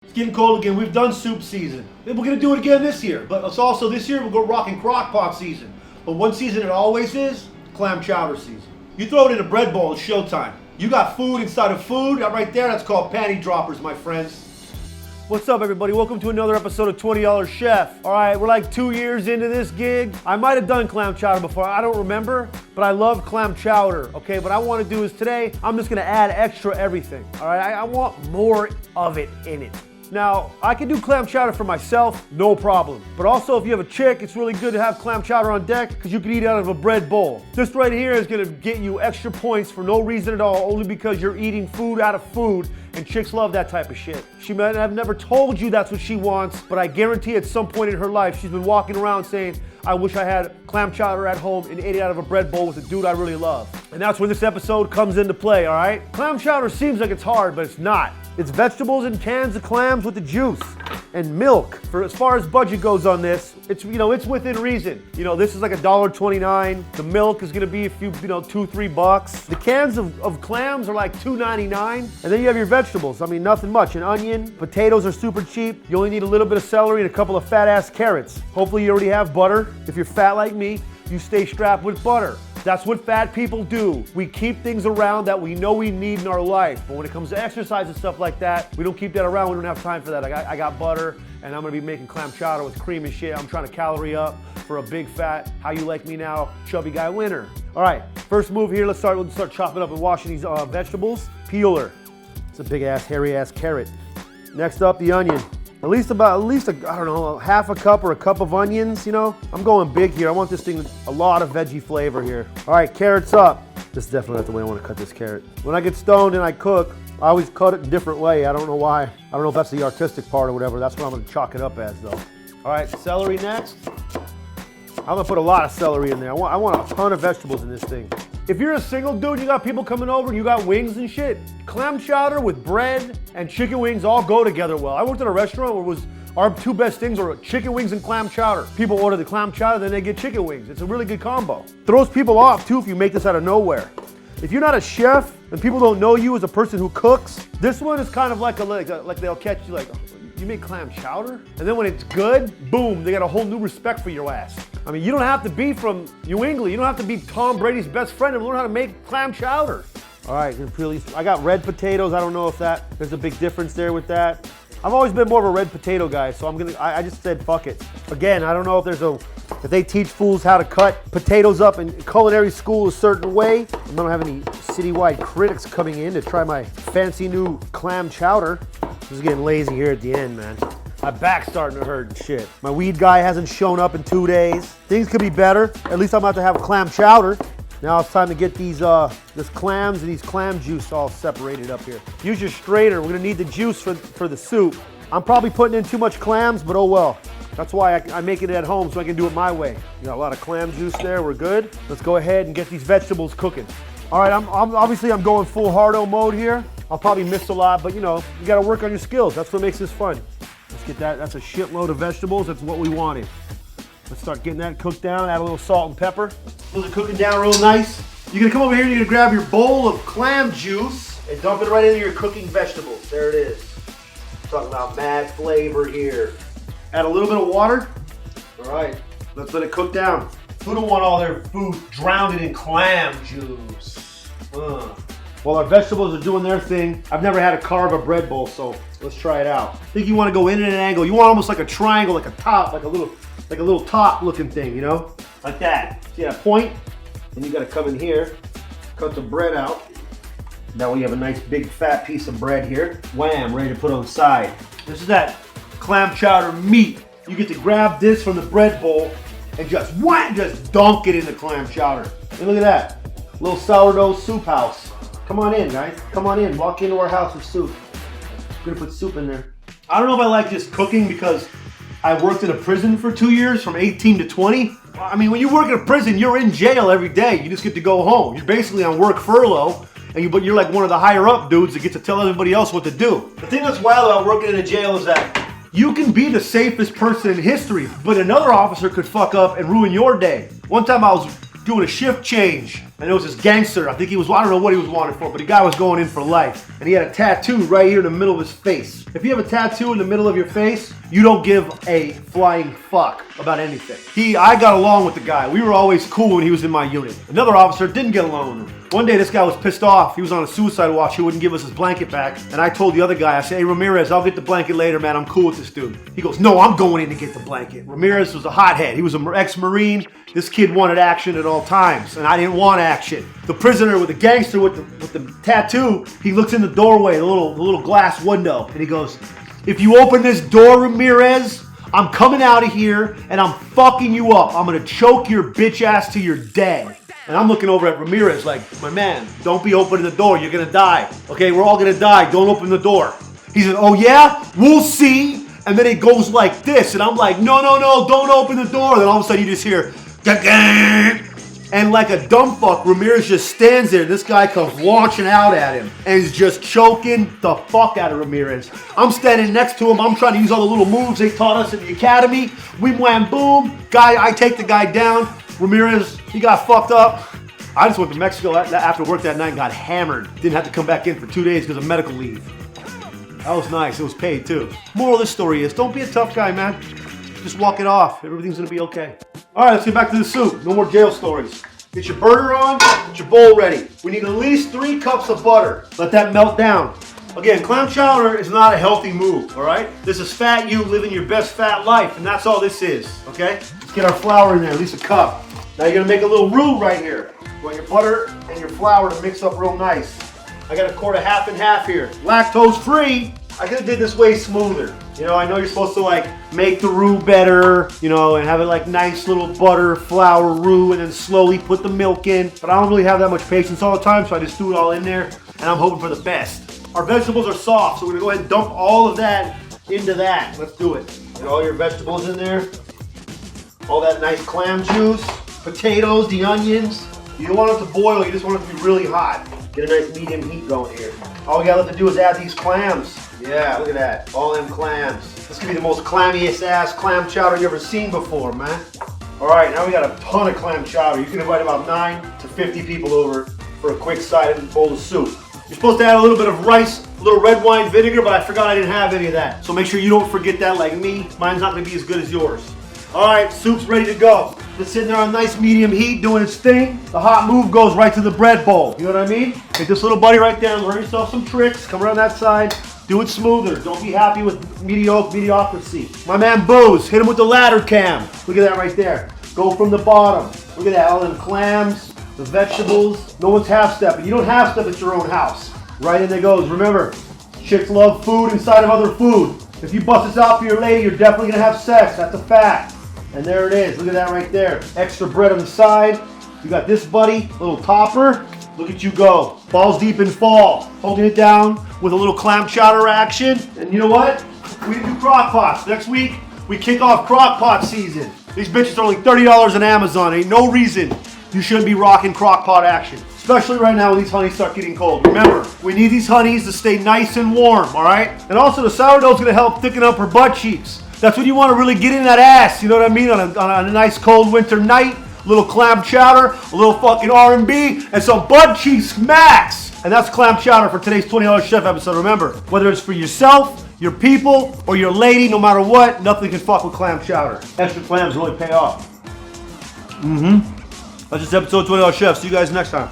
It's getting cold again. We've done soup season. We're going to do it again this year. But it's also this year we'll go rocking crock pot season. But one season it always is clam chowder season. You throw it in a bread bowl, it's showtime. You got food inside of food. Right there, that's called panty droppers, my friends. What's up, everybody? Welcome to another episode of $20 Chef. All right, we're like 2 years into this gig. I might have done clam chowder before, I don't remember, but I love clam chowder, okay? What I want to do is today, I'm just gonna add extra everything, all right? I want more of it in it. Now, I can do clam chowder for myself, no problem. But also, if you have a chick, it's really good to have clam chowder on deck because you can eat out of a bread bowl. This right here is gonna get you extra points for no reason at all, only because you're eating food out of food, and chicks love that type of shit. She might have never told you that's what she wants, but I guarantee at some point in her life, she's been walking around saying, I wish I had clam chowder at home and ate it out of a bread bowl with a dude I really love. And that's where this episode comes into play, all right? Clam chowder seems like it's hard, but it's not. It's vegetables and cans of clams with the juice and milk. For as far as budget goes on this, it's it's within reason. This is like $1.29. The milk is gonna be a few, $2-3. The cans of clams are like $2.99. And then you have your vegetables. I mean, nothing much. An onion, potatoes are super cheap. You only need a little bit of celery and a couple of fat ass carrots. Hopefully you already have butter. If you're fat like me, you stay strapped with butter. That's what fat people do. We keep things around that we know we need in our life. But when it comes to exercise and stuff like that, we don't keep that around. We don't have time for that. I got butter, and I'm gonna be making clam chowder with cream and shit. I'm trying to calorie up for a big fat, how you like me now, chubby guy winner. All right, first move here, let's start chopping up and washing these vegetables. Peeler. It's a big ass, hairy ass carrot. Next up, the onion. At least half a cup or a cup of onions, I'm going big here. I want this thing, a lot of veggie flavor here. All right, carrots up. This is definitely not the way I want to cut this carrot. When I get stoned and I cook, I always cut it a different way. I don't know why. I don't know if that's the artistic part or whatever. That's what I'm gonna chalk it up as though. All right, celery next. I'm gonna put a lot of celery in there. I want a ton of vegetables in this thing. If you're a single dude, you got people coming over and you got wings and shit, clam chowder with bread and chicken wings all go together well. I worked at a restaurant where our two best things were chicken wings and clam chowder. People order the clam chowder, then they get chicken wings. It's a really good combo. Throws people off too if you make this out of nowhere. If you're not a chef and people don't know you as a person who cooks, this one is kind of like they'll catch you like, you make clam chowder? And then when it's good, boom, they got a whole new respect for your ass. I mean, you don't have to be from New England. You don't have to be Tom Brady's best friend and learn how to make clam chowder. All right, I got red potatoes. I don't know if there's a big difference there with that. I've always been more of a red potato guy, so I just said fuck it. Again, I don't know if they teach fools how to cut potatoes up in culinary school a certain way. I don't have any citywide critics coming in to try my fancy new clam chowder. I'm just getting lazy here at the end, man. My back's starting to hurt and shit. My weed guy hasn't shown up in 2 days. Things could be better. At least I'm about to have clam chowder. Now it's time to get these clams and these clam juice all separated up here. Use your strainer. We're gonna need the juice for the soup. I'm probably putting in too much clams, but oh well. That's why I make it at home so I can do it my way. You got a lot of clam juice there, we're good. Let's go ahead and get these vegetables cooking. All right, I'm going full hardo mode here. I'll probably miss a lot, but you gotta work on your skills. That's what makes this fun. Let's get that, that's a shitload of vegetables. That's what we wanted. Let's start getting that cooked down, add a little salt and pepper. Those are cooking down real nice. You're gonna come over here and you're gonna grab your bowl of clam juice and dump it right into your cooking vegetables. There it is. Talking about mad flavor here. Add a little bit of water. All right, let's let it cook down. Who don't want all their food drowned in clam juice? While our vegetables are doing their thing, I've never had to carve a bread bowl, so let's try it out. I think you want to go in at an angle. You want almost like a triangle, like a top, like a little top looking thing, Like that. See that point? And you got to come in here, cut the bread out. Now we have a nice big fat piece of bread here. Wham, ready to put on the side. This is that clam chowder meat. You get to grab this from the bread bowl and just wham, just dunk it in the clam chowder. And look at that, little sourdough soup house. Come on in, guys. Come on in. Walk into our house with soup. I'm gonna put soup in there. I don't know if I like just cooking because I worked in a prison for 2 years, from 18 to 20. I mean, when you work in a prison, you're in jail every day. You just get to go home. You're basically on work furlough, but you're like one of the higher up dudes that get to tell everybody else what to do. The thing that's wild about working in a jail is that you can be the safest person in history, but another officer could fuck up and ruin your day. One time I was doing a shift change And there was this gangster, I think he was, I don't know what he was wanted for, but the guy was going in for life. And he had a tattoo right here in the middle of his face. If you have a tattoo in the middle of your face, you don't give a flying fuck about anything. I got along with the guy. We were always cool when he was in my unit. Another officer didn't get along with him. One day this guy was pissed off. He was on a suicide watch. He wouldn't give us his blanket back. And I told the other guy, I said, hey Ramirez, I'll get the blanket later, man. I'm cool with this dude. He goes, no, I'm going in to get the blanket. Ramirez was a hothead. He was an ex-Marine. This kid wanted action at all times, and I didn't want action. The prisoner with the gangster with the tattoo, he looks in the doorway, the little glass window, and he goes, if you open this door, Ramirez, I'm coming out of here and I'm fucking you up. I'm gonna choke your bitch ass till you're dead. And I'm looking over at Ramirez like, my man, don't be opening the door. You're gonna die. Okay, we're all gonna die. Don't open the door. He said, oh yeah? We'll see. And then it goes like this. And I'm like, no, don't open the door. Then all of a sudden you just hear, and like a dumb fuck, Ramirez just stands there. This guy comes launching out at him and is just choking the fuck out of Ramirez. I'm standing next to him. I'm trying to use all the little moves they taught us in the academy. Whim wham boom. I take the guy down. Ramirez, he got fucked up. I just went to Mexico after work that night and got hammered. Didn't have to come back in for 2 days because of medical leave. That was nice. It was paid too. Moral of this story is, don't be a tough guy, man. Just walk it off. Everything's gonna be okay. All right, let's get back to the soup. No more jail stories. Get your burner on, get your bowl ready. We need at least 3 cups of butter. Let that melt down. Again, clam chowder is not a healthy move, all right? This is fat you living your best fat life, and that's all this is, okay? Let's get our flour in there, at least a cup. Now you're gonna make a little roux right here. You want your butter and your flour to mix up real nice. I got a quart of half and half here. Lactose free. I could have did this way smoother. You know, I know you're supposed to like make the roux better, you know, and have it like nice little butter, flour, roux, and then slowly put the milk in. But I don't really have that much patience all the time, so I just threw it all in there, and I'm hoping for the best. Our vegetables are soft, so we're gonna go ahead and dump all of that into that. Let's do it. Get all your vegetables in there. All that nice clam juice, potatoes, the onions. You don't want it to boil, you just want it to be really hot. Get a nice medium heat going here. All we gotta have to do is add these clams. Yeah, look at that. All them clams. This could be the most clammiest ass clam chowder you ever seen before, man. All right, now we got a ton of clam chowder. You can invite about 9 to 50 people over for a quick side and bowl of soup. You're supposed to add a little bit of rice, a little red wine vinegar, but I forgot I didn't have any of that. So make sure you don't forget that like me. Mine's not gonna be as good as yours. All right, soup's ready to go. It's sitting there on nice medium heat doing its thing. The hot move goes right to the bread bowl. You know what I mean? Take this little buddy right there, learn yourself some tricks, come around that side, do it smoother. Don't be happy with mediocrity. My man Booze, hit him with the ladder cam. Look at that right there. Go from the bottom. Look at that, all them clams, the vegetables. No one's half-stepping. You don't half-step at your own house. Right in there goes. Remember, chicks love food inside of other food. If you bust this out for your lady, you're definitely gonna have sex. That's a fact. And there it is. Look at that right there. Extra bread on the side. You got this buddy, little topper. Look at you go. Balls deep in fall. Holding it down with a little clam chowder action. And you know what? We didn't do crock pots. Next week, we kick off crock pot season. These bitches are only $30 on Amazon. Ain't no reason you shouldn't be rocking crock pot action. Especially right now when these honeys start getting cold. Remember, we need these honeys to stay nice and warm, all right? And also the sourdough's gonna help thicken up her butt cheeks. That's when you want to really get in that ass, you know what I mean? On a nice cold winter night, a little clam chowder, a little fucking R&B, and some butt cheek smacks. And that's clam chowder for today's $20 Chef episode. Remember, whether it's for yourself, your people, or your lady, no matter what, nothing can fuck with clam chowder. Extra clams really pay off. That's just episode $20 Chef. See you guys next time.